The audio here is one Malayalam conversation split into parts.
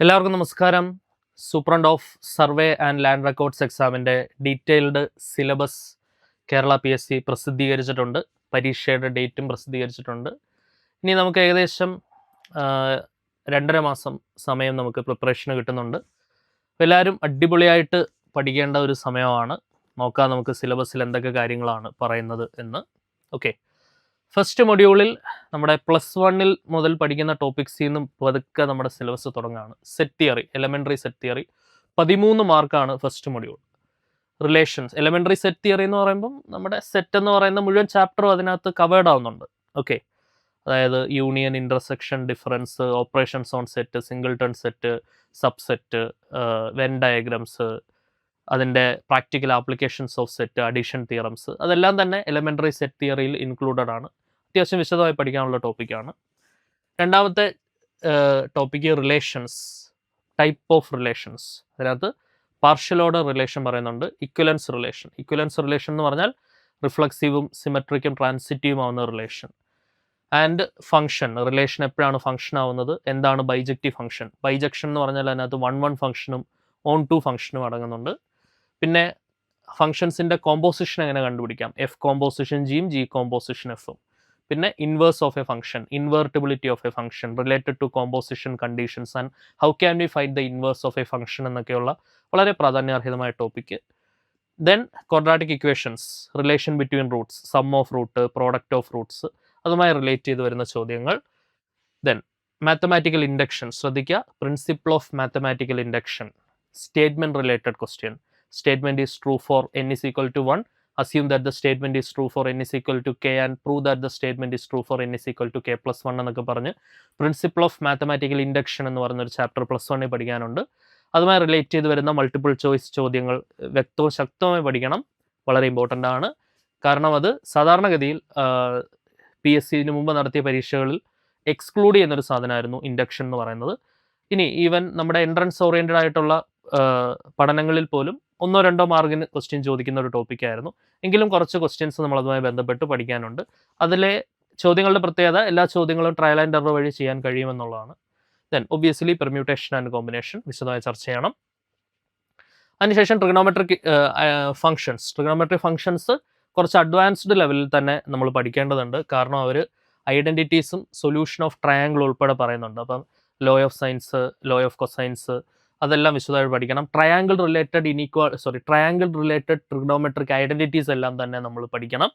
എല്ലാവർക്കും നമസ്കാരം. Superintendent of survey and land records എക്സാമിൻ്റെ ഡീറ്റെയിൽഡ് സിലബസ് കേരള PSC പ്രസിദ്ധീകരിച്ചിട്ടുണ്ട്. പരീക്ഷയുടെ ഡേറ്റും പ്രസിദ്ധീകരിച്ചിട്ടുണ്ട്. ഇനി നമുക്ക് ഏകദേശം 2.5 മാസം സമയം നമുക്ക് പ്രിപ്പറേഷന് കിട്ടുന്നുണ്ട്. അപ്പോൾ എല്ലാവരും അടിപൊളിയായിട്ട് പഠിക്കേണ്ട ഒരു സമയമാണ്. നോക്കാം നമുക്ക് സിലബസിൽ എന്തൊക്കെ കാര്യങ്ങളാണ് പറയുന്നത് എന്ന്. ഓക്കെ, ഫസ്റ്റ് മൊഡ്യൂളിൽ നമ്മുടെ +1 മുതൽ പഠിക്കുന്ന ടോപ്പിക്സിൽ നിന്നും പതുക്കെ നമ്മുടെ സിലബസ് തുടങ്ങുകയാണ്. Set theory, elementary set theory 13 മാർക്കാണ് first module. Relations, elementary set theory എന്ന് പറയുമ്പം നമ്മുടെ സെറ്റ് എന്ന് പറയുന്ന മുഴുവൻ ചാപ്റ്ററും അതിനകത്ത് കവേർഡ് ആവുന്നുണ്ട്. ഓക്കെ, അതായത് union, intersection, difference, operations on set, singleton set, subset, venn diagrams, അതിൻ്റെ practical applications of set, addition theorems, അതെല്ലാം തന്നെ എലമെൻ്ററി സെറ്റ് തിയറിയിൽ ഇൻക്ലൂഡഡ് ആണ്. അത്യാവശ്യം വിശദമായി പഠിക്കാനുള്ള ടോപ്പിക്കാണ്. രണ്ടാമത്തെ topic relations, type of relations. അതിനകത്ത് പാർഷ്യൽ ഓർഡർ റിലേഷൻ പറയുന്നുണ്ട്, ഇക്വലൻസ് റിലേഷൻ. ഇക്വലൻസ് റിലേഷൻ എന്ന് പറഞ്ഞാൽ റിഫ്ലക്സീവും സിമെട്രിക്കും ട്രാൻസിറ്റീവും ആവുന്ന റിലേഷൻ. ആൻഡ് ഫംഗ്ഷൻ, റിലേഷൻ എപ്പോഴാണ് ഫംഗ്ഷൻ ആവുന്നത്, എന്താണ് ബൈജക്റ്റീവ് ഫംഗ്ഷൻ. ബൈജക്ഷൻ എന്ന് പറഞ്ഞാൽ അതിനകത്ത് 1 ഫംഗ്ഷനും ഓൺ 2 ഫംഗ്ഷനും അടങ്ങുന്നുണ്ട്. പിന്നെ ഫംഗ്ഷൻസിൻ്റെ കോമ്പോസിഷൻ എങ്ങനെ കണ്ടുപിടിക്കാം, എഫ് കോമ്പോസിഷൻ ജിയും ജി കോമ്പോസിഷൻ എഫും. പിന്നെ inverse of a function, invertibility of a function related to composition conditions and how can we find the inverse of a function എന്നൊക്കെയുള്ള വളരെ പ്രാധാന്യാർഹിതമായ topic. Then quadratic equations, relation between roots, sum of root, product of roots, അതുമായി റിലേറ്റ് ചെയ്ത് വരുന്ന ചോദ്യങ്ങൾ. ദെൻ മാത്തമാറ്റിക്കൽ ഇൻഡക്ഷൻ, ശ്രദ്ധിക്കുക, principle of mathematical induction, statement related question. Statement is true for n is equal to 1. Assume that the statement is true for n is equal to k and prove that the statement is true for n is equal to k plus 1 എന്നൊക്കെ പറഞ്ഞ് പ്രിൻസിപ്പിൾ ഓഫ് മാത്തമാറ്റിക്കൽ ഇൻഡക്ഷൻ എന്ന് പറയുന്നൊരു ചാപ്റ്റർ +1 പഠിക്കാനുണ്ട്. അതുമായി റിലേറ്റ് ചെയ്ത് വരുന്ന മൾട്ടിപ്പിൾ ചോയ്സ് ചോദ്യങ്ങൾ വ്യക്തവും ശക്തമായി പഠിക്കണം. വളരെ ഇമ്പോർട്ടൻ്റ് ആണ്. കാരണം അത് സാധാരണഗതിയിൽ PSCന് മുമ്പ് നടത്തിയ പരീക്ഷകളിൽ എക്സ്ക്ലൂഡ് ചെയ്യുന്നൊരു സാധനമായിരുന്നു ഇൻഡക്ഷൻ എന്ന് പറയുന്നത്. ഇനി ഈവൻ നമ്മുടെ എൻട്രൻസ് ഓറിയൻറ്റഡ് ആയിട്ടുള്ള പഠനങ്ങളിൽ പോലും 1-2 മാർക്കിന് ക്വസ്റ്റ്യൻ ചോദിക്കുന്ന ഒരു ടോപ്പിക്കായിരുന്നു. എങ്കിലും കുറച്ച് ക്വസ്റ്റ്യൻസ് നമ്മൾ അതുമായി ബന്ധപ്പെട്ട് പഠിക്കാനുണ്ട്. അതിലെ ചോദ്യങ്ങളുടെ പ്രത്യേകത എല്ലാ ചോദ്യങ്ങളും ട്രയൽ ആൻഡ് എറർ വഴി ചെയ്യാൻ കഴിയുമെന്നുള്ളതാണ്. Then obviously permutation and combination വിശദമായി ചർച്ച ചെയ്യണം. അതിനുശേഷം ട്രിഗണോമെട്രിക് ഫംഗ്ഷൻസ്. ട്രിഗണോമെട്രിക് ഫംഗ്ഷൻസ് കുറച്ച് അഡ്വാൻസ്ഡ് ലെവലിൽ തന്നെ നമ്മൾ പഠിക്കേണ്ടതുണ്ട്. കാരണം അവർ ഐഡൻറ്റിറ്റീസും സൊല്യൂഷൻ ഓഫ് ട്രയാങ്കിൾ ഉൾപ്പെടെ പറയുന്നുണ്ട്. അപ്പം law of sines, law of cosines, അതെല്ലാം വിശദമായി പഠിക്കണം. ട്രയാങ്കിൾ റിലേറ്റഡ് ട്രിഗണോമെട്രിക് ഐഡൻറ്റിറ്റീസ് എല്ലാം തന്നെ നമ്മൾ പഠിക്കണം.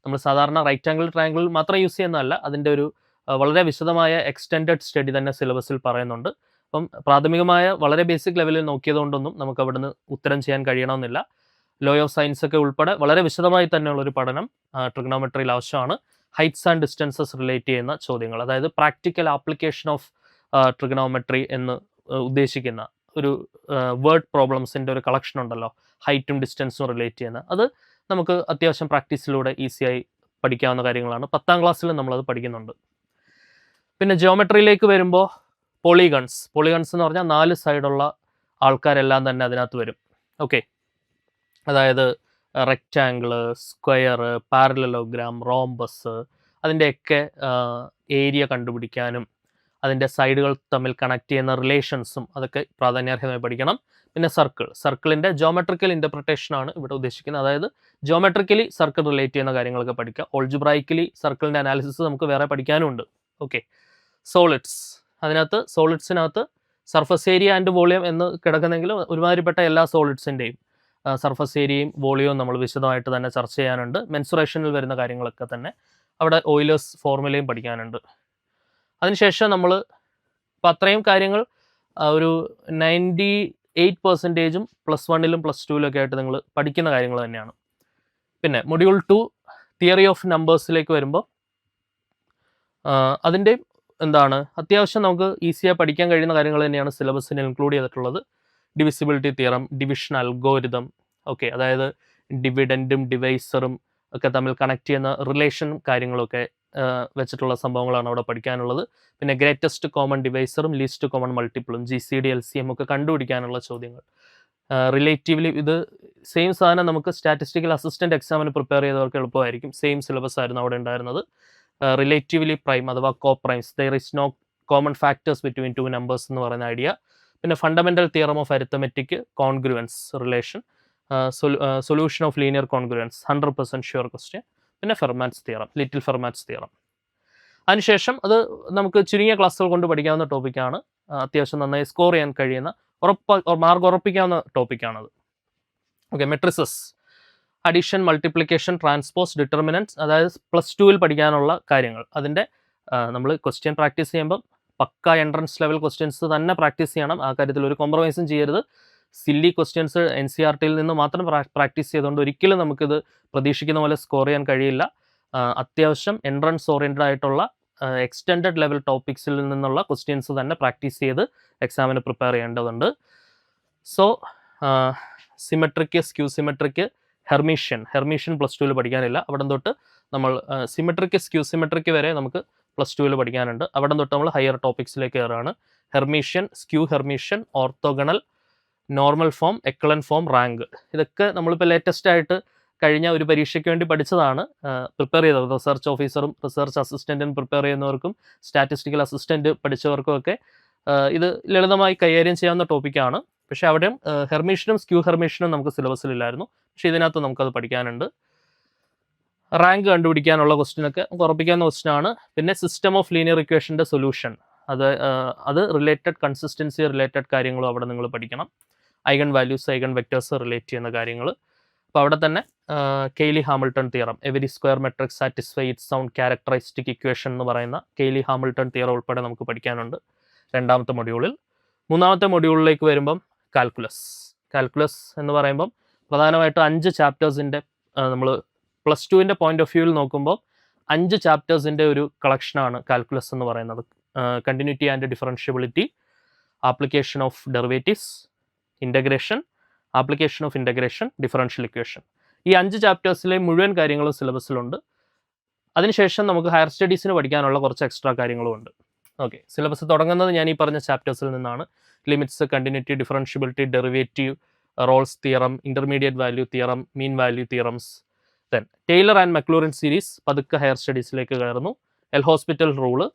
നമ്മൾ സാധാരണ റൈറ്റ് ആംഗിൾ ട്രയാങ്കിൾ മാത്രം യൂസ് ചെയ്യുന്നതല്ല, അതിൻ്റെ ഒരു വളരെ വിശദമായ എക്സ്റ്റെൻഡഡ് സ്റ്റഡി തന്നെ സിലബസിൽ പറയുന്നുണ്ട്. അപ്പം പ്രാഥമികമായ വളരെ ബേസിക് ലെവലിൽ നോക്കിയതുകൊണ്ടൊന്നും നമുക്ക് അവിടുന്ന് ഉത്തരം ചെയ്യാൻ കഴിയണമെന്നില്ല. ലോ ഓഫ് സയൻസ് ഒക്കെ ഉൾപ്പെടെ വളരെ വിശദമായി തന്നെയുള്ളൊരു പഠനം ട്രിഗണോമെട്രിയിൽ ആവശ്യമാണ്. ഹൈറ്റ്സ് ആൻഡ് ഡിസ്റ്റൻസസ് റിലേറ്റ് ചെയ്യുന്ന ചോദ്യങ്ങൾ, അതായത് പ്രാക്ടിക്കൽ ആപ്ലിക്കേഷൻ ഓഫ് ട്രിഗണോമെട്രി എന്ന് ഉദ്ദേശിക്കുന്ന ഒരു വേർഡ് പ്രോബ്ലംസിൻ്റെ ഒരു കളക്ഷൻ ഉണ്ടല്ലോ, ഹൈറ്റും ഡിസ്റ്റൻസും റിലേറ്റ് ചെയ്യുന്ന, അത് നമുക്ക് അത്യാവശ്യം പ്രാക്ടീസിലൂടെ ഈസിയായി പഠിക്കാവുന്ന കാര്യങ്ങളാണ്. 10ാം ക്ലാസ്സിൽ നമ്മളത് പഠിക്കുന്നുണ്ട്. പിന്നെ ജിയോമെട്രിയിലേക്ക് വരുമ്പോൾ പോളിഗൺസ് എന്ന് പറഞ്ഞാൽ 4 സൈഡുള്ള ആൾക്കാരെല്ലാം തന്നെ അതിനകത്ത് വരും. ഓക്കെ, അതായത് റെക്റ്റാങ്കിൾ, സ്ക്വയർ, പാരലലോഗ്രാം, റോംബസ്, അതിൻ്റെയൊക്കെ ഏരിയ കണ്ടുപിടിക്കാനും അതിൻ്റെ സൈഡുകൾ തമ്മിൽ കണക്ട് ചെയ്യുന്ന റിലേഷൻസും അതൊക്കെ പ്രാധാന്യാർഹമായി പഠിക്കണം. പിന്നെ സർക്കിളിൻ്റെ ജോമെട്രിക്കൽ ഇൻ്റർപ്രിട്ടേഷനാണ് ഇവിടെ ഉദ്ദേശിക്കുന്നത്. അതായത് ജോമെട്രിക്കലി സർക്കിൾ റിലേറ്റ് ചെയ്യുന്ന കാര്യങ്ങളൊക്കെ പഠിക്കുക. ഓൾജിബ്രായിക്കലി സർക്കിളിൻ്റെ അനാലിസിസ് നമുക്ക് വേറെ പഠിക്കാനുമുണ്ട്. ഓക്കെ, സോളിഡ്സ്, അതിനകത്ത് സോളിഡ്സിനകത്ത് സർഫസ് ഏരിയ ആൻഡ് വോളിയം എന്ന് കിടക്കുന്നെങ്കിലും ഒരുമാതിരിപ്പെട്ട എല്ലാ സോളിഡ്സിൻ്റെയും സർഫസ് ഏരിയയും വോളിയവും നമ്മൾ വിശദമായിട്ട് തന്നെ ചർച്ച ചെയ്യാനുണ്ട്. മെൻസുറേഷനിൽ വരുന്ന കാര്യങ്ങളൊക്കെ തന്നെ അവിടെ ഓയിലേഴ്സ് ഫോർമുലയും പഠിക്കാനുണ്ട്. അതിനുശേഷം നമ്മൾ ഇപ്പോൾ അത്രയും കാര്യങ്ങൾ ഒരു 98% +1 +2 ആയിട്ട് നിങ്ങൾ പഠിക്കുന്ന കാര്യങ്ങൾ തന്നെയാണ്. പിന്നെ മൊഡ്യൂൾ 2 തിയറി ഓഫ് നമ്പേഴ്സിലേക്ക് വരുമ്പോൾ അതിൻ്റെ അത്യാവശ്യം നമുക്ക് ഈസിയായി പഠിക്കാൻ കഴിയുന്ന കാര്യങ്ങൾ തന്നെയാണ് സിലബസിന് ഇൻക്ലൂഡ് ചെയ്തിട്ടുള്ളത്. Divisibility theorem, division algorithm, okay, അതായത് ഡിവിഡൻറ്റും ഡിവൈസറും ഒക്കെ തമ്മിൽ കണക്ട് ചെയ്യുന്ന റിലേഷൻ കാര്യങ്ങളൊക്കെ വെച്ചിട്ടുള്ള സംഭവങ്ങളാണ് അവിടെ പഠിക്കാനുള്ളത്. പിന്നെ ഗ്രേറ്റസ്റ്റ് കോമൺ ഡിവൈസറും ലീസ്റ്റ് കോമൺ മൾട്ടിപ്പിളും, GCD LCM ഒക്കെ കണ്ടുപിടിക്കാനുള്ള ചോദ്യങ്ങൾ. റിലേറ്റീവ്ലി ഇത് സെയിം സാധനം നമുക്ക് സ്റ്റാറ്റിസ്റ്റിക്കൽ അസിസ്റ്റൻറ്റ് എക്സാമിന് പ്രിപ്പയർ ചെയ്തവർക്ക് എളുപ്പമായിരിക്കും. സെയിം സിലബസ് ആയിരുന്നു അവിടെ ഉണ്ടായിരുന്നത്. റിലേറ്റീവ്ലി പ്രൈം അഥവാ co primes, there is no common factors between 2 numbers എന്ന് പറയുന്ന ഐഡിയ. പിന്നെ fundamental theorem of arithmetic congruence relation, solution of linear congruence 100% sure question, പിന്നെ Fermat's theorem, little Fermat's theorem. അതിനുശേഷം അത് നമുക്ക് ചുരുങ്ങിയ ക്ലാസ്സുകൾ കൊണ്ട് പഠിക്കാവുന്ന ടോപ്പിക്കാണ്. അത്യാവശ്യം നന്നായി സ്കോർ ചെയ്യാൻ കഴിയുന്ന മാർക്ക് ഉറപ്പിക്കാവുന്ന ടോപ്പിക്കാണത്. Okay, matrices, addition, multiplication, transpose, determinants, അതായത് +2 പഠിക്കാനുള്ള കാര്യങ്ങൾ. അതിൻ്റെ നമ്മൾ ക്വസ്റ്റ്യൻ പ്രാക്ടീസ് ചെയ്യുമ്പോൾ പക്ക എൻട്രൻസ് ലെവൽ ക്വസ്റ്റ്യൻസ് തന്നെ പ്രാക്ടീസ് ചെയ്യണം. ആ കാര്യത്തിൽ ഒരു കോംപ്രമൈസും ചെയ്യരുത്. സില്ലി ക്വസ്റ്റ്യൻസ് NCERTയിൽ നിന്ന് മാത്രം പ്രാക്ടീസ് ചെയ്തുകൊണ്ട് ഒരിക്കലും നമുക്കിത് പ്രതീക്ഷിക്കുന്ന പോലെ സ്കോർ ചെയ്യാൻ കഴിയില്ല. അത്യാവശ്യം എൻട്രൻസ് ഓറിയൻറ്റഡ് ആയിട്ടുള്ള എക്സ്റ്റെൻഡഡ് ലെവൽ ടോപ്പിക്സിൽ നിന്നുള്ള ക്വസ്റ്റ്യൻസ് തന്നെ പ്രാക്ടീസ് ചെയ്ത് എക്സാമിന് പ്രിപ്പയർ ചെയ്യേണ്ടതുണ്ട്. So symmetric, skew symmetric, Hermitian +2 പഠിക്കാനില്ല. അവിടെ തൊട്ട് നമ്മൾ സിമെട്രിക്ക്, സ്ക്യൂ സിമെട്രിക്ക് വരെ നമുക്ക് +2 പഠിക്കാനുണ്ട്. അവിടെ തൊട്ട് നമ്മൾ ഹയർ ടോപ്പിക്സിലേക്ക് കയറുകയാണ്. Hermitian, skew Hermitian, orthogonal, normal form, എക്ലൻ form, rank. ഇതൊക്കെ നമ്മളിപ്പോൾ ലേറ്റസ്റ്റ് ആയിട്ട് കഴിഞ്ഞ ഒരു പരീക്ഷയ്ക്ക് വേണ്ടി പഠിച്ചതാണ്, പ്രിപ്പയർ ചെയ്തത്. റിസർച്ച് ഓഫീസറും റിസർച്ച് അസിസ്റ്റൻറ്റും പ്രിപ്പയർ ചെയ്യുന്നവർക്കും സ്റ്റാറ്റിസ്റ്റിക്കൽ അസിസ്റ്റൻറ്റ് പഠിച്ചവർക്കും ഒക്കെ ഇത് ലളിതമായി കൈകാര്യം ചെയ്യാവുന്ന ടോപ്പിക്കാണ്. പക്ഷേ അവിടെയും ഹെർമീഷ്യനും സ്ക്യൂ ഹെർമീഷ്യനും നമുക്ക് സിലബസിലില്ലായിരുന്നു. പക്ഷേ ഇതിനകത്ത് നമുക്കത് പഠിക്കാനുണ്ട്. റാങ്ക് കണ്ടുപിടിക്കാനുള്ള ക്വസ്റ്റ്യനൊക്കെ നമുക്ക് ഉറപ്പിക്കാവുന്ന ക്വസ്റ്റ്യനാണ്. പിന്നെ സിസ്റ്റം ഓഫ് ലീനിയർ ഇക്വേഷൻ്റെ സൊല്യൂഷൻ, അത് റിലേറ്റഡ് കൺസിസ്റ്റൻസി റിലേറ്റഡ് കാര്യങ്ങളും അവിടെ നിങ്ങൾ പഠിക്കണം. Eigen values, eigen vectors relate ചെയ്യുന്ന കാര്യങ്ങൾ. അപ്പോൾ അവിടെ തന്നെ Cayley Hamilton theorem, every square metric satisfy it's sound characteristic equation എന്ന് പറയുന്ന കെയ്ലി ഹാമിൽട്ടൺ തിയറം ഉൾപ്പെടെ നമുക്ക് പഠിക്കാനുണ്ട് 2ാമത്തെ മൊഡ്യൂളിൽ. 3ാമത്തെ മൊഡ്യൂളിലേക്ക് വരുമ്പം കാൽക്കുലസ് എന്ന് പറയുമ്പം പ്രധാനമായിട്ടും 5 ചാപ്റ്റേഴ്സിൻ്റെ നമ്മൾ +2ൻ്റെ പോയിന്റ് ഓഫ് വ്യൂവിൽ നോക്കുമ്പോൾ 5 ചാപ്റ്റേഴ്സിൻ്റെ ഒരു കളക്ഷനാണ് കാൽക്കുലസ് എന്ന് പറയുന്നത്. Continuity and differentiability, application of derivatives, integration, application of integration, differential equation. ഈ 5 ചാപ്റ്റേഴ്സിലെ മുഴുവൻ കാര്യങ്ങളും സിലബസിലുണ്ട്. അതിനുശേഷം നമുക്ക് ഹയർ സ്റ്റഡീസിന് പഠിക്കാനുള്ള കുറച്ച് എക്സ്ട്രാ കാര്യങ്ങളും ഉണ്ട്. ഓക്കെ, സിലബസ് തുടങ്ങുന്നത് ഞാൻ ഈ പറഞ്ഞ ചാപ്റ്റേഴ്സിൽ നിന്നാണ്. Limits, continuity, differentiability, derivative, Rolle's theorem, intermediate value theorem, mean value theorems. Then Taylor and Maclaurin series പതുക്കെ ഹയർ സ്റ്റഡീസിലേക്ക് കയറുന്നു. എൽ ഹോസ്പിറ്റൽ റൂള്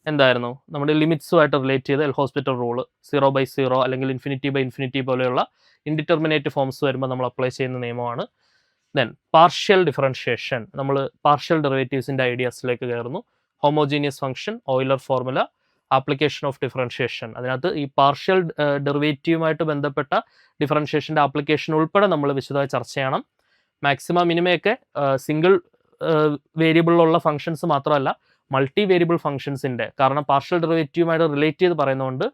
എന്തായിരുന്നു, നമ്മുടെ ലിമിറ്റ്സുമായിട്ട് റിലേറ്റ് ചെയ്ത് എൽ ഹോസ്പിറ്റൽ റൂള് 0/0 അല്ലെങ്കിൽ ∞/∞ പോലെയുള്ള ഇൻഡിറ്റർമിനേറ്റ് ഫോംസ് വരുമ്പോൾ നമ്മൾ അപ്ലൈ ചെയ്യുന്ന നിയമമാണ്. ദെൻ പാർഷ്യൽ ഡിഫറൻഷിയേഷൻ, നമ്മൾ പാർഷ്യൽ ഡെറിവേറ്റീവ്സിൻ്റെ ഐഡിയാസിലേക്ക് കയറുന്നു. Homogeneous function, Euler formula, application of differentiation. അതിനകത്ത് ഈ പാർഷ്യൽ ഡെറിവേറ്റീവുമായിട്ട് ബന്ധപ്പെട്ട ഡിഫറൻഷിയേഷൻ്റെ ആപ്ലിക്കേഷൻ ഉൾപ്പെടെ നമ്മൾ വിശദമായി ചർച്ച ചെയ്യണം. മാക്സിമം മിനിമയൊക്കെ സിംഗിൾ വേരിയബിളിലുള്ള ഫംഗ്ഷൻസ് മാത്രമല്ല, മൾട്ടി വേരിയബിൾ ഫംഗ്ഷൻസിൻ്റെ, കാരണം പാർഷ്യൽ ഡെറിവേറ്റീവുമായിട്ട് റിലേറ്റ് ചെയ്ത് പറയുന്നതുകൊണ്ട്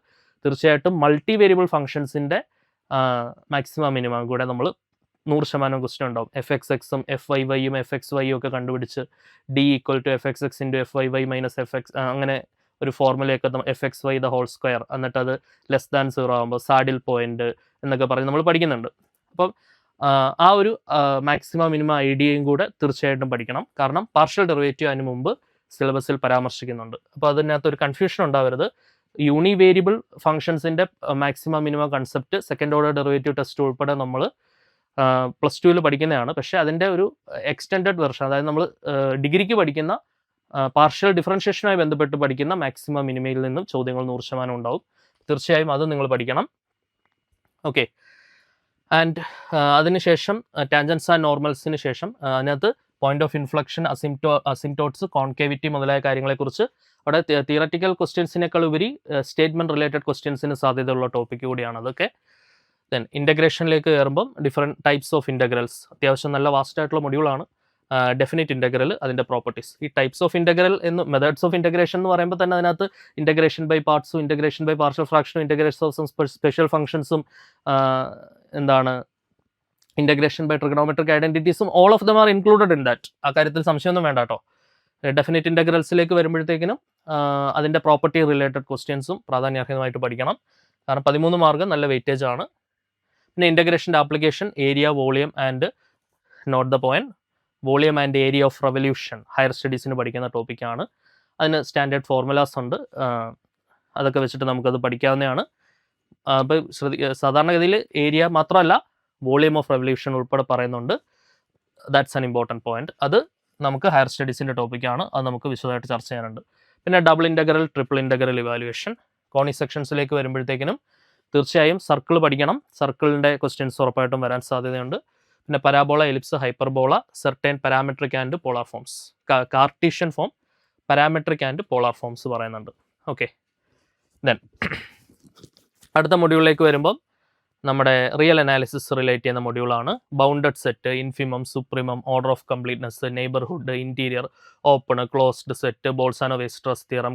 തീർച്ചയായിട്ടും മൾട്ടി വേരിയബിൾ ഫംഗ്ഷൻസിൻ്റെ മാക്സിമം മിനിമം കൂടെ നമ്മൾ 100% ക്വസ്റ്റ്യൻ ഉണ്ടാവും. fxxും fyyയും fxyയും ഒക്കെ കണ്ടുപിടിച്ച് d = fxx × fyy - fx അങ്ങനെ ഒരു ഫോർമുലയൊക്കെ fxy ദ ഹോൾ സ്ക്വയർ, എന്നിട്ട് അത് <0 ആകുമ്പോൾ സാഡിൽ പോയിന്റ് എന്നൊക്കെ പറഞ്ഞ് നമ്മൾ പഠിക്കുന്നുണ്ട്. അപ്പം ആ ഒരു മാക്സിമം മിനിമം ഐഡിയയും കൂടെ തീർച്ചയായിട്ടും പഠിക്കണം. കാരണം പാർഷ്യൽ ഡെറിവേറ്റീവ് അതിന് മുമ്പ് സിലബസിൽ പരാമർശിക്കുന്നുണ്ട്. അപ്പോൾ അതിനകത്ത് ഒരു കൺഫ്യൂഷൻ ഉണ്ടാവരുത്. യൂണി വേരിയബിൾ ഫംഗ്ഷൻസിൻ്റെ maximum minimum concept second order derivative test ഉൾപ്പെടെ നമ്മൾ +2 പഠിക്കുന്നതാണ്. പക്ഷേ അതിൻ്റെ ഒരു എക്സ്റ്റെൻഡഡ് വെർഷൻ, അതായത് നമ്മൾ ഡിഗ്രിക്ക് പഠിക്കുന്ന പാർഷ്യൽ ഡിഫറൻഷിയേഷനുമായി ബന്ധപ്പെട്ട് പഠിക്കുന്ന മാക്സിമം മിനിമയിൽ നിന്നും ചോദ്യങ്ങൾ 100% ഉണ്ടാവും. തീർച്ചയായും അത് നിങ്ങൾ പഠിക്കണം. ഓക്കെ, ആൻഡ് അതിനുശേഷം ടാൻജൻസ് ആൻഡ് നോർമൽസിന് ശേഷം അതിനകത്ത് പോയിന്റ് ഓഫ് ഇൻഫ്ലക്ഷൻ, അസിംപ്റ്റോട്ട്സ്, കോൺകേവിറ്റി മുതലായ കാര്യങ്ങളെക്കുറിച്ച് അവിടെ തിയററ്റിക്കൽ ക്വസ്റ്റ്യൻസിനേക്കാൾ ഉപരി സ്റ്റേറ്റ്മെൻറ്റ് റിലേറ്റഡ് ക്വസ്റ്റ്യൻസിന് സാധ്യതയുള്ള ടോപ്പിക് കൂടിയാണ് അതൊക്കെ. ദെൻ ഇൻ്റഗ്രേഷനിലേക്ക് കയറുമ്പം ഡിഫറെൻറ്റ് ടൈപ്സ് ഓഫ് ഇൻ്റഗ്രൽസ്, അത്യാവശ്യം നല്ല വാസ്റ്റ് ആയിട്ടുള്ള മൊഡ്യൂളാണ്. ഡെഫിനിറ്റ് ഇൻ്റഗ്രൽ, അതിൻ്റെ പ്രോപ്പർട്ടീസ്, ഈ ടൈപ്സ് ഓഫ് ഇൻ്റഗ്രൽ എന്ന് മെത്തേഡ്സ് ഓഫ് ഇൻ്റഗ്രേഷൻ എന്ന് പറയുമ്പോൾ തന്നെ അതിനകത്ത് ഇൻ്റഗ്രേഷൻ ബൈ പാർട്സും ഇൻ്റഗ്രേഷൻ ബൈ പാർഷ്യൽ ഫ്രാക്ഷനും ഇൻ്റഗ്രേഷൻ ഓഫ് സം സ്പെഷ്യൽ ഫംഗ്ഷൻസും എന്താണ് ഇൻ്റഗ്രേഷൻ ബൈ ട്രിഗണോമെട്രിക് ഐഡൻറ്റിറ്റീസും all of them are included in that. ആ കാര്യത്തിൽ സംശയമൊന്നും വേണ്ട കേട്ടോ. ഡെഫിനിറ്റ് ഇൻ്റഗ്രൽസിലേക്ക് വരുമ്പോഴത്തേക്കിനും അതിൻ്റെ പ്രോപ്പർട്ടി റിലേറ്റഡ് ക്വസ്റ്റ്യൻസും പ്രാധാന്യാർഹമായിട്ട് പഠിക്കണം. കാരണം 13 മാർക്ക് നല്ല വെയിറ്റേജ് ആണ്. പിന്നെ ഇൻ്റഗ്രേഷൻ്റെ application, area, volume and note the point, volume and area of revolution higher സ്റ്റഡീസിന് പഠിക്കുന്ന ടോപ്പിക്കാണ്. അതിന് സ്റ്റാൻഡേർഡ് ഫോർമുലാസ് ഉണ്ട്, അതൊക്കെ വെച്ചിട്ട് നമുക്കത് പഠിക്കാവുന്നതാണ്. അപ്പോൾ സാധാരണഗതിയിൽ ഏരിയ മാത്രമല്ല വോളിയം ഓഫ് റെവല്യൂഷൻ ഉൾപ്പെടെ പറയുന്നുണ്ട്. That's an important point. അത് നമുക്ക് ഹയർ സ്റ്റഡീസിൻ്റെ ടോപ്പിക്കാണ്, അത് നമുക്ക് വിശദമായിട്ട് ചർച്ച ചെയ്യാനുണ്ട്. പിന്നെ double integral, triple integral evaluation, കോണി സെക്ഷൻസിലേക്ക് വരുമ്പോഴത്തേക്കിനും തീർച്ചയായും സർക്കിൾ പഠിക്കണം. സർക്കിളിൻ്റെ ക്വസ്റ്റ്യൻസ് ഉറപ്പായിട്ടും വരാൻ സാധ്യതയുണ്ട്. പിന്നെ parabola, ellipse, hyperbola, certain parametric and polar forms, cartesian form, parametric and polar forms പറയുന്നുണ്ട്. ഓക്കെ, ദെൻ അടുത്ത മൊഡ്യൂളിലേക്ക് വരുമ്പം നമ്മുടെ റിയൽ അനാലിസിസ് റിലേറ്റ് ചെയ്യുന്ന മൊഡ്യൂളാണ്. Bounded set, infimum, supremum, order of completeness, neighbourhood, interior, open, closed set, Bolzano Weierstrass theorem,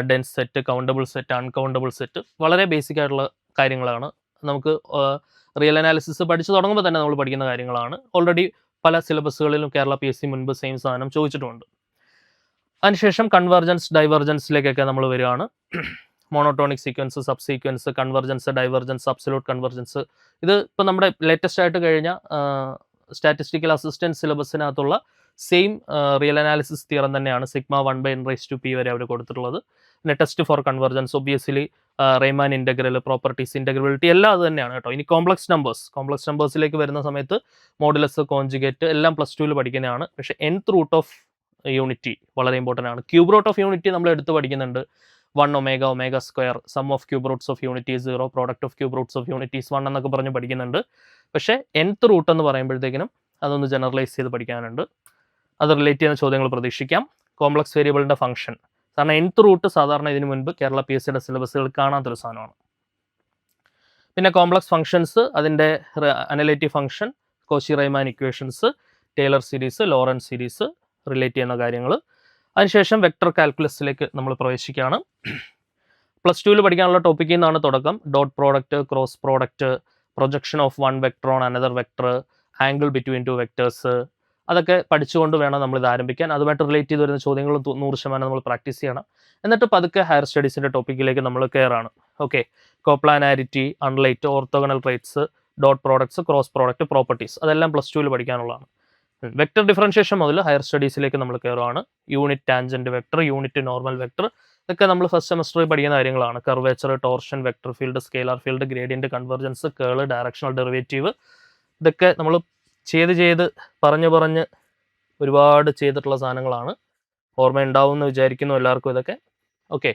dense set, countable set, uncountable set. വളരെ ബേസിക് ആയിട്ടുള്ള കാര്യങ്ങളാണ്. നമുക്ക് റിയൽ അനാലിസിസ് പഠിച്ചു തുടങ്ങുമ്പോൾ തന്നെ നമ്മൾ പഠിക്കുന്ന കാര്യങ്ങളാണ്. ഓൾറെഡി പല സിലബസുകളിലും കേരള PSC മുൻപ് സെയിം സാധനം ചോദിച്ചിട്ടുമുണ്ട്. അതിനുശേഷം കൺവെർജൻസ്, ഡൈവർജൻസിലേക്കൊക്കെ നമ്മൾ വരികയാണ്. Monotonic sequence, sub sequence, convergence, divergence, absolute convergence. ഇത് ഇപ്പോൾ നമ്മുടെ ലേറ്റസ്റ്റ് ആയിട്ട് കഴിഞ്ഞ സ്റ്റാറ്റിസ്റ്റിക്കൽ അസിസ്റ്റൻറ്റ് സിലബസിനകത്തുള്ള സെയിം റിയൽ അനാലിസിസ് തിയറം തന്നെയാണ്. സിഗ്മ 1/n⁻p വരെ അവർ കൊടുത്തിട്ടുള്ളത്. പിന്നെ test for convergence, obviously Riemann integral, properties, integrability എല്ലാം അത് തന്നെയാണ് കേട്ടോ. ഇനി കോംപ്ലക്സ് നമ്പേഴ്സിലേക്ക് വരുന്ന സമയത്ത് മോഡുലസ്, കോൺജുഗേറ്റ് എല്ലാം +2 പഠിക്കുന്നതാണ്. പക്ഷേ nth റൂട്ട് ഓഫ് യൂണിറ്റി വളരെ ഇമ്പോർട്ടൻ്റ് ആണ്. ക്യൂബ് റൂട്ട് ഓഫ് യൂണിറ്റി നമ്മൾ എടുത്ത് പഠിക്കുന്നുണ്ട്. 1 omega, omega square, sum of cube roots of unity 0, product of cube roots of unities 1 എന്നൊക്കെ പറഞ്ഞ് പഠിക്കുന്നുണ്ട്. പക്ഷേ nth റൂട്ട് എന്ന് പറയുമ്പോഴത്തേക്കിനും അതൊന്ന് ജനറലൈസ് ചെയ്ത് പഠിക്കാനുണ്ട്. അത് റിലേറ്റ് ചെയ്യുന്ന ചോദ്യങ്ങൾ പ്രതീക്ഷിക്കാം. കോംപ്ലക്സ് വേരിയബിളിൻ്റെ ഫംഗ്ഷൻ, കാരണം nth റൂട്ട് സാധാരണ ഇതിന് മുൻപ് കേരള PSCയുടെ സിലബസുകൾ കാണാത്തൊരു സാധനമാണ്. പിന്നെ കോംപ്ലക്സ് ഫംഗ്ഷൻസ്, അതിൻ്റെ analytic function, Cauchy-Riemann equations, Taylor series, Lawrence series relate ചെയ്യുന്ന കാര്യങ്ങൾ. അതിനുശേഷം വെക്ടർ കാൽക്കുലസിലേക്ക് നമ്മൾ പ്രവേശിക്കുകയാണ്. +2 പഠിക്കാനുള്ള ടോപ്പിക്കിൽ നിന്നാണ് തുടക്കം. Dot product, cross product, projection of one vector on another vector, angle between 2 vectors, അതൊക്കെ പഠിച്ചുകൊണ്ട് വേണം നമ്മളിത് ആരംഭിക്കാൻ. അതുമായിട്ട് റിലേറ്റ് ചെയ്ത് വരുന്ന ചോദ്യങ്ങൾ 100% നമ്മൾ പ്രാക്ടീസ് ചെയ്യണം. എന്നിട്ട് പതുക്കെ ഹയർ സ്റ്റഡീസിൻ്റെ ടോപ്പിക്കിലേക്ക് നമ്മൾ കയറാണ്. ഓക്കെ, കോപ്ലാനാരിറ്റി, അൺലൈറ്റ്, orthogonal triads, dot products, cross product, properties, അതെല്ലാം +2 പഠിക്കാനുള്ളതാണ്. വെക്ടർ ഡിഫറൻഷിയേഷൻ മുതൽ ഹയർ സ്റ്റഡീസിലേക്ക് നമ്മൾ കയറുകയാണ്. Unit tangent vector, unit normal vector, ഇതൊക്കെ നമ്മൾ ഫസ്റ്റ് സെമസ്റ്ററിൽ പഠിക്കുന്ന കാര്യങ്ങളാണ്. Curvature, torsion, vector field, scalar field, gradient, convergence, curl, directional derivative, ഇതൊക്കെ നമ്മൾ ചെയ്ത് പറഞ്ഞ് ഒരുപാട് ചെയ്തിട്ടുള്ള സാധനങ്ങളാണ്. ഓർമ്മയുണ്ടാവും എന്ന് വിചാരിക്കുന്നു എല്ലാവർക്കും ഇതൊക്കെ. Okay,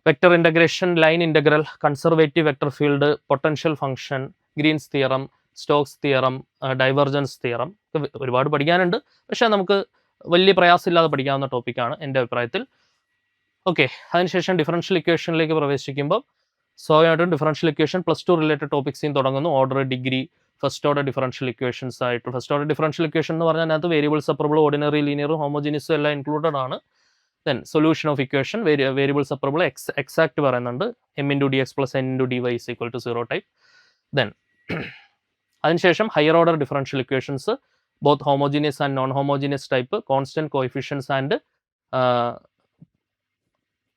vector integration, line integral, conservative vector field, potential function, Green's theorem, Stokes theorem, divergence theorem, ഒരുപാട് പഠിക്കാനുണ്ട്. പക്ഷേ നമുക്ക് വലിയ പ്രയാസമില്ലാതെ പഠിക്കാവുന്ന ടോപ്പിക്കാണ് എൻ്റെ അഭിപ്രായത്തിൽ. ഓക്കെ, അതിനുശേഷം ഡിഫറൻഷ്യൽ ഇക്വേഷനിലേക്ക് പ്രവേശിക്കുമ്പോൾ സ്വാഭാവികമായിട്ടും ഡിഫറൻഷ്യൽ ഇക്വേഷൻ +2 റിലേറ്റഡ് ടോപ്പിക്സിൽ തുടങ്ങുന്നു. Order, degree, first order differential equations ആയിട്ട്. ഫസ്റ്റ് ഓർഡർ ഡിഫറൻഷ്യൽ ഇക്വേഷൻ എന്ന് പറഞ്ഞാൽ അതിനകത്ത് വേരിയബിൾ സെപ്പറബിൾ, ഓർഡിനറി, ലീനിയറും ഹോമോജീനിയസും എല്ലാം ഇൻക്ലൂഡഡ് ആണ്. Then solution of equation, variable separable, exact പറയുന്നുണ്ട്, m×dx + n×dy = 0 ടൈപ്പ്. ദെൻ അതിനുശേഷം higher order differential equations, both homogeneous and non homogeneous type, constant coefficients and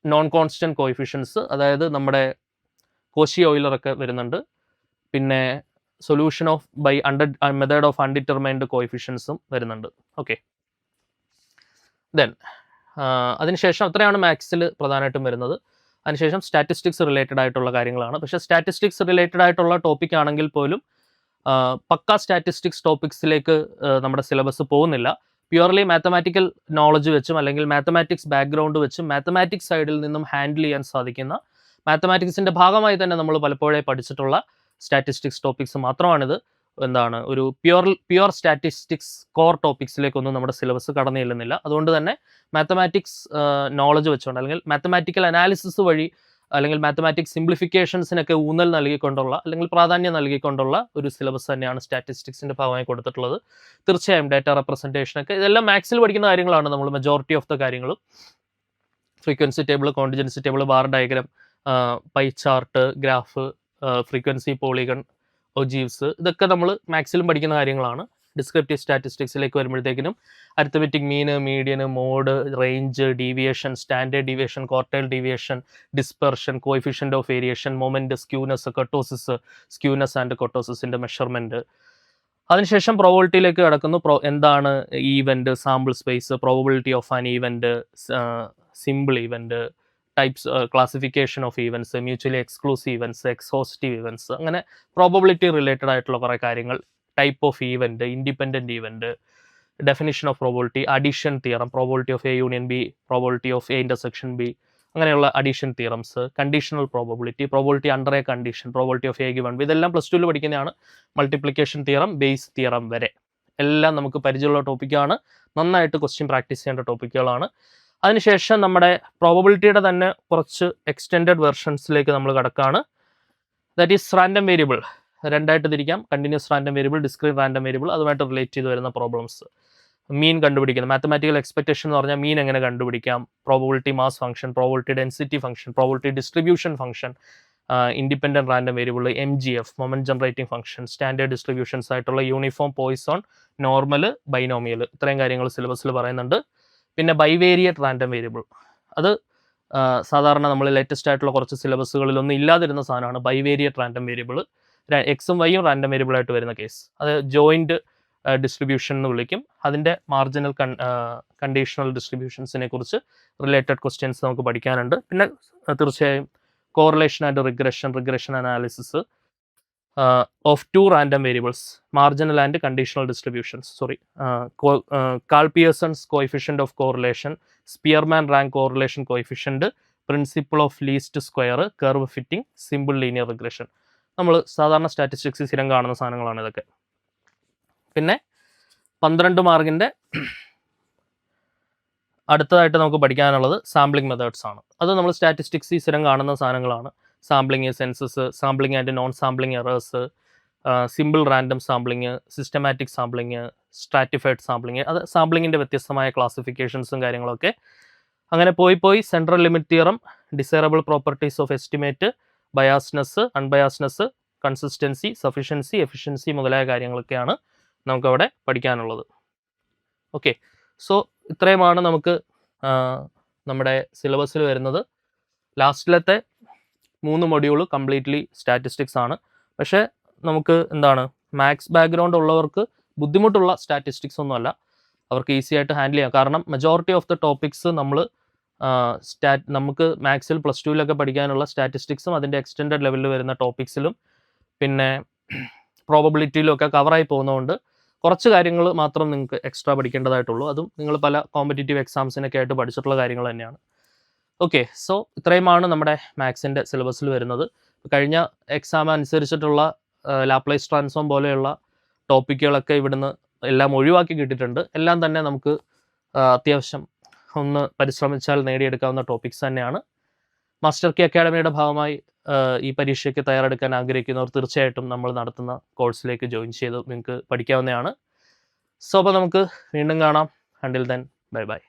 non constant coefficients, അതായത് നമ്മുടെ കോഷി ഓയിലർ ഒക്കെ വരുന്നുണ്ട്. പിന്നെ solution of by method of undetermined കോഎഫിഷ്യൻസും വരുന്നുണ്ട്. ഓക്കെ, ദെൻ അതിനുശേഷം അത്രയാണ് മാത്സിൽ പ്രധാനമായിട്ടും വരുന്നത്. അതിനുശേഷം സ്റ്റാറ്റിസ്റ്റിക്സ് റിലേറ്റഡ് ആയിട്ടുള്ള കാര്യങ്ങളാണ്. പക്ഷേ സ്റ്റാറ്റിസ്റ്റിക്സ് റിലേറ്റഡ് ആയിട്ടുള്ള ടോപ്പിക് ആണെങ്കിൽ പോലും പക്ക സ്റ്റാറ്റിസ്റ്റിക്സ് ടോപ്പിക്സിലേക്ക് നമ്മുടെ സിലബസ് പോകുന്നില്ല. പ്യുവർലി മാത്തമാറ്റിക്കൽ നോളജ് വെച്ചും അല്ലെങ്കിൽ മാത്തമാറ്റിക്സ് ബാക്ക്ഗ്രൗണ്ട് വെച്ചും മാത്തമാറ്റിക്സ് സൈഡിൽ നിന്നും ഹാൻഡിൽ ചെയ്യാൻ സാധിക്കുന്ന, മാത്തമാറ്റിക്സിൻ്റെ ഭാഗമായി തന്നെ നമ്മൾ പലപ്പോഴേ പഠിച്ചിട്ടുള്ള സ്റ്റാറ്റിസ്റ്റിക്സ് ടോപ്പിക്സ് മാത്രമാണിത്. എന്താണ് ഒരു പ്യുവർ സ്റ്റാറ്റിസ്റ്റിക്സ് കോർ ടോപ്പിക്സിലേക്കൊന്നും നമ്മുടെ സിലബസ് കടന്നു ചെല്ലുന്നില്ല. അതുകൊണ്ട് തന്നെ മാത്തമാറ്റിക്സ് നോളജ് വെച്ചുകൊണ്ട് അല്ലെങ്കിൽ മാത്തമാറ്റിക്കൽ അനാലിസിസ് വഴി അല്ലെങ്കിൽ മാത്തമാറ്റിക്സ് സിംപ്ലിഫിക്കേഷൻസിനൊക്കെ ഊന്നൽ നൽകിക്കൊണ്ടുള്ള അല്ലെങ്കിൽ പ്രാധാന്യം നൽകിക്കൊണ്ടുള്ള ഒരു സിലബസ് തന്നെയാണ് സ്റ്റാറ്റിസ്റ്റിക്സിൻ്റെ ഭാഗമായി കൊടുത്തിട്ടുള്ളത്. തീർച്ചയായും ഡാറ്റ റെപ്രസെൻറ്റേഷനൊക്കെ ഇതെല്ലാം മാത്സിൽ പഠിക്കുന്ന കാര്യങ്ങളാണ്. നമ്മൾ മെജോറിറ്റി ഓഫ് ദ കാര്യങ്ങളും frequency table, contingency table, bar diagram, pie chart, graph, frequency polygon, ogives, ഇതൊക്കെ നമ്മൾ മാത്സിലും പഠിക്കുന്ന കാര്യങ്ങളാണ്. ഡിസ്ക്രിപ്റ്റീവ് സ്റ്റാറ്റിസ്റ്റിക്സിലേക്ക് വരുമ്പോഴത്തേക്കിനും arithmetic mean, median, mode, range, deviation, standard deviation, quartile deviation, dispersion, coefficient of variation, moment, skewness, kurtosis, skewness and കട്ടോസിസിൻ്റെ മെഷർമെൻറ്റ്. അതിനുശേഷം പ്രോബബിലിറ്റിയിലേക്ക് കടക്കുന്നു. എന്താണ് event, sample space, probability of an event, simple event, types, classification of events, mutually exclusive events, exhaustive events, അങ്ങനെ പ്രോബബിലിറ്റി റിലേറ്റഡ് ആയിട്ടുള്ള കുറേ കാര്യങ്ങൾ. Type of event, independent event, definition of probability, addition theorem, probability of A union B, probability of A intersection B, അങ്ങനെയുള്ള addition theorems, conditional probability under A condition, probability of A given, ഇതെല്ലാം പ്ലസ് ടുവിൽ പഠിക്കുന്നതാണ്. മൾട്ടിപ്ലിക്കേഷൻ തിയറം, ബേസ് തിയറം വരെ എല്ലാം നമുക്ക് പരിചയമുള്ള ടോപ്പിക്കാണ്. നന്നായിട്ട് ക്വസ്റ്റ്യൻ പ്രാക്ടീസ് ചെയ്യേണ്ട ടോപ്പിക്കുകളാണ്. അതിനുശേഷം നമ്മുടെ പ്രോബബിലിറ്റിയുടെ തന്നെ കുറച്ച് എക്സ്റ്റെൻഡഡ് വെർഷൻസിലേക്ക് നമ്മൾ കടക്കുകയാണ്. That is random variable. രണ്ടായിട്ട് തിരിക്കാം, continuous random variable, discrete random variable. അതുമായിട്ട് റിലേറ്റ് ചെയ്ത് വരുന്ന പ്രോബ്ലംസ്. മീൻ കണ്ടുപിടിക്കുന്നത്, മാത്തമാറ്റിക്കൽ എക്സ്പെക്ടേഷൻ എന്ന് പറഞ്ഞാൽ മീൻ എങ്ങനെ കണ്ടുപിടിക്കാം, probability mass function, probability density function, probability distribution function, independent random variable, MGF, moment generating function, standard distributions ആയിട്ടുള്ള യൂണിഫോം, പോയിസോൺ, നോർമൽ, ബൈനോമിയൽ, ഇത്രയും കാര്യങ്ങൾ സിലബസിൽ പറയുന്നുണ്ട്. പിന്നെ ബൈവേരിയറ്റ് റാൻഡം വേരിയബിൾ, അത് സാധാരണ നമ്മൾ ലേറ്റസ്റ്റ് ആയിട്ടുള്ള കുറച്ച് സിലബസുകളിലൊന്നും ഇല്ലാതിരുന്ന സാധനമാണ് ബൈവേരിയറ്റ് റാൻഡം വേരിയബിൾ. എക്സും വൈയും റാൻഡം വേരിയബിൾ ആയിട്ട് വരുന്ന കേസ്, അത് ജോയിൻറ്റ് ഡിസ്ട്രിബ്യൂഷൻ എന്ന് വിളിക്കും. അതിൻ്റെ മാർജിനൽ കണ്ടീഷണൽ ഡിസ്ട്രിബ്യൂഷൻസിനെ കുറിച്ച് റിലേറ്റഡ് ക്വസ്റ്റ്യൻസ് നമുക്ക് പഠിക്കാനുണ്ട്. പിന്നെ തീർച്ചയായും correlation and regression analysis of two random variables, marginal and conditional distributions, Karl Pearson's coefficient of correlation, Spearman rank correlation coefficient, principle of least square, curve fitting, simple linear regression. നമ്മൾ സാധാരണ സ്റ്റാറ്റിസ്റ്റിക്സ് സ്ഥിരം കാണുന്ന സാധനങ്ങളാണ് ഇതൊക്കെ. പിന്നെ 12 മാർക്കിൻ്റെ അടുത്തതായിട്ട് നമുക്ക് പഠിക്കാനുള്ളത് സാമ്പിളിംഗ് മെത്തേഡ്സ് ആണ്. അത് നമ്മൾ സ്റ്റാറ്റിസ്റ്റിക്സ് സ്ഥിരം കാണുന്ന സാധനങ്ങളാണ്. Sampling census, sampling and non sampling errors, simple random sampling, systematic sampling, stratified sampling, അത് സാമ്പിളിങ്ങിൻ്റെ വ്യത്യസ്തമായ ക്ലാസിഫിക്കേഷൻസും കാര്യങ്ങളൊക്കെ. അങ്ങനെ പോയി central limit theorem, desirable properties of estimate, biasness, unbiasness, consistency, sufficiency, efficiency മുതലായ കാര്യങ്ങളൊക്കെയാണ് നമുക്കവിടെ പഠിക്കാനുള്ളത്. ഓക്കെ, സോ ഇത്രയുമാണ് നമുക്ക് നമ്മുടെ സിലബസിൽ വരുന്നത്. ലാസ്റ്റിലത്തെ 3 മൊഡ്യൂൾ കംപ്ലീറ്റ്ലി സ്റ്റാറ്റിസ്റ്റിക്സ് ആണ്. പക്ഷേ നമുക്ക് എന്താണ്, മാത്സ് ബാക്ക്ഗ്രൗണ്ട് ഉള്ളവർക്ക് ബുദ്ധിമുട്ടുള്ള സ്റ്റാറ്റിസ്റ്റിക്സ് ഒന്നുമല്ല, അവർക്ക് ഈസി ആയിട്ട് ഹാൻഡിൽ ചെയ്യാം. കാരണം മെജോറിറ്റി ഓഫ് ദ ടോപ്പിക്സ് നമുക്ക് മാത്സിൽ പ്ലസ് ടുവിലൊക്കെ പഠിക്കാനുള്ള സ്റ്റാറ്റിസ്റ്റിക്സും അതിൻ്റെ എക്സ്റ്റെൻഡഡ് ലെവലിൽ വരുന്ന ടോപ്പിക്സിലും പിന്നെ പ്രോബബിലിറ്റിയിലും ഒക്കെ കവറായി പോകുന്നതുകൊണ്ട് കുറച്ച് കാര്യങ്ങൾ മാത്രം നിങ്ങൾക്ക് എക്സ്ട്രാ പഠിക്കേണ്ടതായിട്ടുള്ളൂ. അതും നിങ്ങൾ പല കോമ്പറ്റേറ്റീവ് എക്സാംസിനൊക്കെ ആയിട്ട് പഠിച്ചിട്ടുള്ള കാര്യങ്ങൾ തന്നെയാണ്. ഓക്കെ, സോ ഇത്രയുമാണ് നമ്മുടെ മാത്സിൻ്റെ സിലബസിൽ വരുന്നത്. കഴിഞ്ഞ എക്സാം അനുസരിച്ചിട്ടുള്ള ലാപ്ലേസ് ട്രാൻസ്ഫോം പോലെയുള്ള ടോപ്പിക്കുകളൊക്കെ ഇവിടുന്ന് എല്ലാം ഒഴിവാക്കി കിട്ടിയിട്ടുണ്ട്. എല്ലാം തന്നെ നമുക്ക് അത്യാവശ്യം ഒന്ന് പരിശ്രമിച്ചാൽ നേടിയെടുക്കാവുന്ന ടോപ്പിക്സ് തന്നെയാണ്. മാസ്റ്റർ കീ അക്കാഡമിയുടെ ഭാഗമായി ഈ പരീക്ഷയ്ക്ക് തയ്യാറെടുക്കാൻ ആഗ്രഹിക്കുന്നവർ തീർച്ചയായിട്ടും നമ്മൾ നടത്തുന്ന കോഴ്സിലേക്ക് ജോയിൻ ചെയ്ത് നിങ്ങൾക്ക് പഠിക്കാവുന്നതാണ്. സോ അപ്പോൾ നമുക്ക് വീണ്ടും കാണാം. Until then, bye bye.